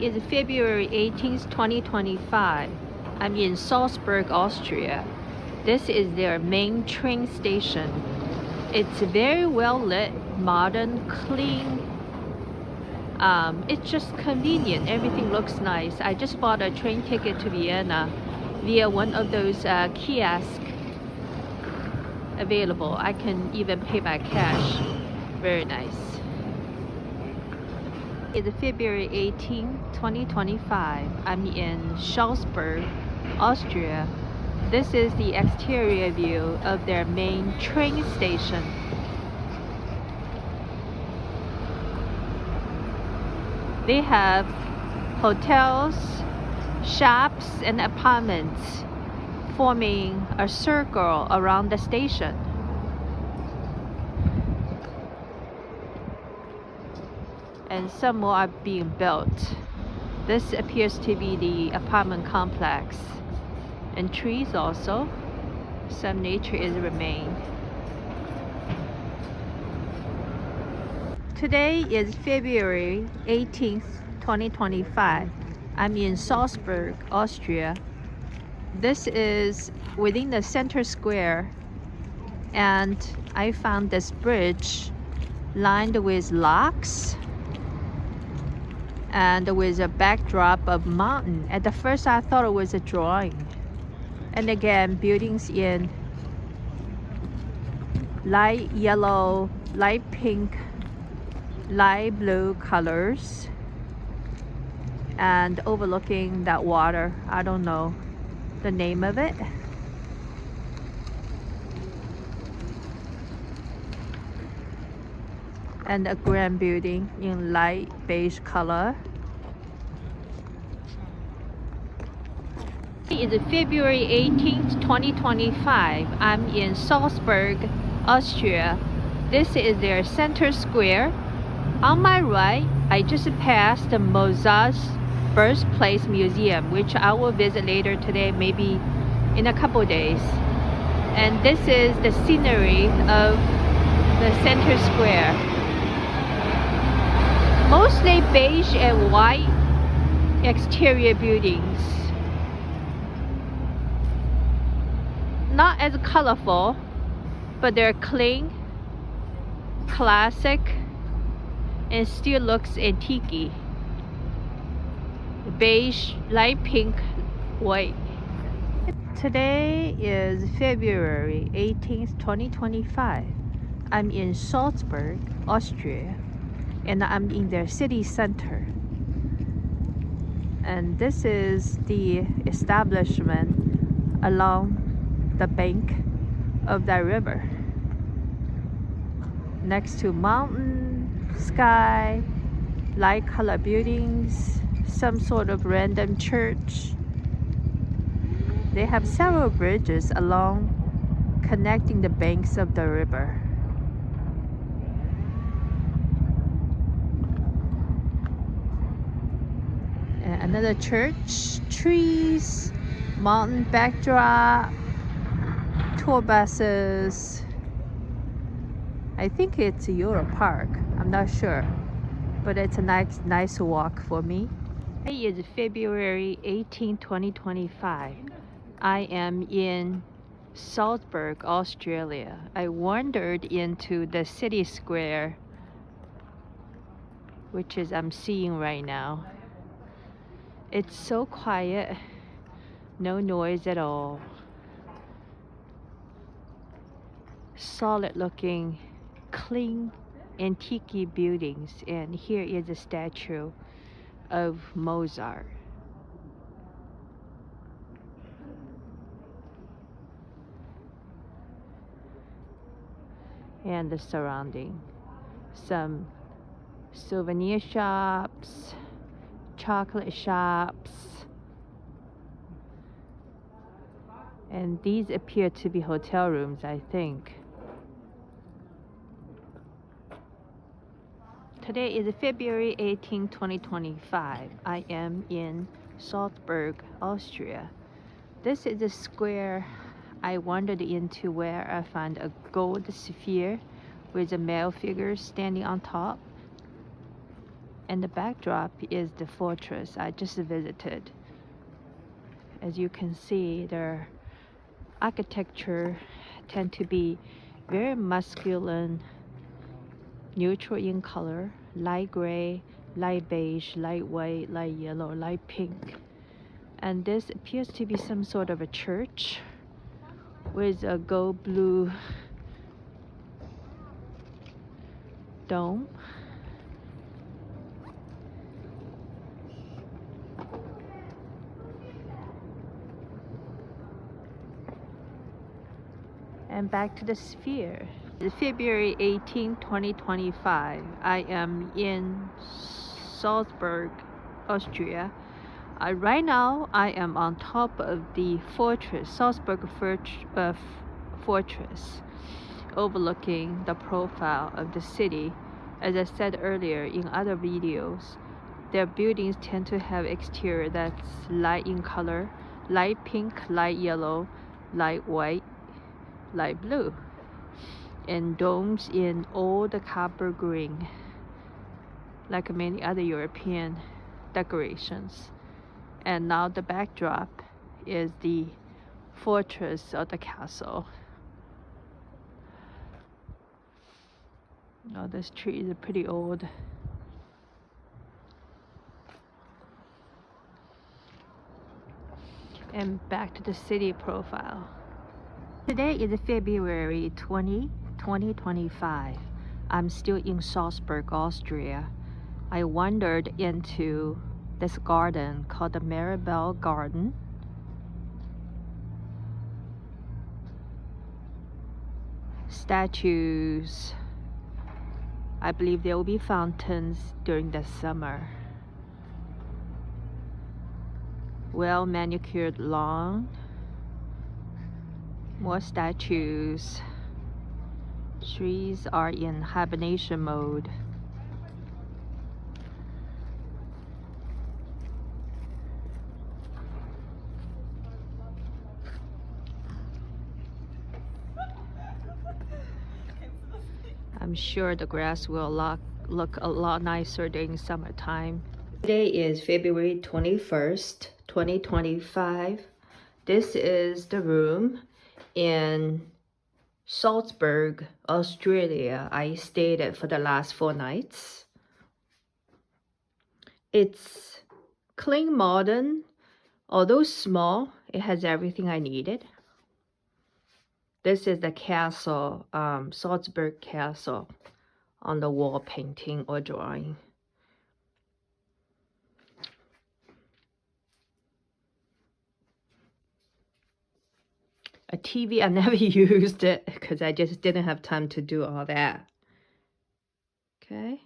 is February 18th, 2025. I'm in Salzburg, Austria. This is their main train station. It's very well lit, modern, clean. It's just convenient. Everything looks nice. I just bought a train ticket to Vienna via one of those kiosks available. I can even pay by cash. Very nice. It's February 18, 2025. I'm in Salzburg, Austria. This is the exterior view of their main train station. They have hotels, shops, and apartments forming a circle around the station. And some more are being built. This appears to be the apartment complex. And trees also. Some nature is remained. Today is February 18th, 2025. I'm in Salzburg, Austria. This is within the center square, and I found this bridge lined with locks and with a backdrop of mountain. At the first I thought it was a drawing. And again, buildings in light yellow, light pink, light blue colors, and overlooking that water. I don't know the name of it. And a grand building in light beige color. It is February 18th, 2025. I'm in Salzburg, Austria. This is their center square. On my right, I just passed the Mozart's birthplace museum, which I will visit later today, maybe in a couple days. And this is the scenery of the center square. Mostly beige and white exterior buildings. Not as colorful, but they're clean, classic, and still looks antique. Beige, light pink, white. Today is February 18th, 2025. I'm in Salzburg, Austria, and I'm in their city center. And this is the establishment along the bank of the river, next to mountain, sky, light color buildings, some sort of random church. They have several bridges along connecting the banks of the river. And another church, trees, mountain backdrop, tour buses. I think it's a Euro Park. I'm not sure, but it's a nice walk for me. Today is February 18, 2025. I am in Salzburg, Australia. I wandered into the city square, which is I'm seeing right now. It's so quiet, no noise at all. Solid looking, clean, antique buildings, and here is a statue of Mozart. And the surrounding. Some souvenir shops, chocolate shops, and these appear to be hotel rooms, I think. Today is February 18, 2025. I am in Salzburg, Austria. This is a square I wandered into where I found a gold sphere with a male figure standing on top. And the backdrop is the fortress I just visited. As you can see, their architecture tend to be very masculine, neutral in color, light gray, light beige, light white, light yellow, light pink. And this appears to be some sort of a church with a gold blue dome. And back to the sphere. February 18, 2025. I am in Salzburg, Austria. Right now, I am on top of the fortress, Salzburg Fortress, overlooking the profile of the city. As I said earlier in other videos, their buildings tend to have exterior that's light in color, light pink, light yellow, light white, light blue, and domes in all the copper green, like many other European decorations. And now the backdrop is the fortress of the castle. Oh, this tree is pretty old. And back to the city profile. Today is February 20, 2025. I'm still in Salzburg, Austria. I wandered into this garden called the Mirabell Garden. Statues. I believe there will be fountains during the summer. Well manicured lawn. More statues. Trees are in hibernation mode. I'm sure the grass will look a lot nicer during summertime. Today is February 21st, 2025. This is the room in Salzburg, Australia. I stayed at for the last 4 nights. It's clean, modern, although small, it has everything I needed. This is the castle, Salzburg Castle, on the wall painting or drawing. A TV, I never used it because I just didn't have time to do all that. Okay.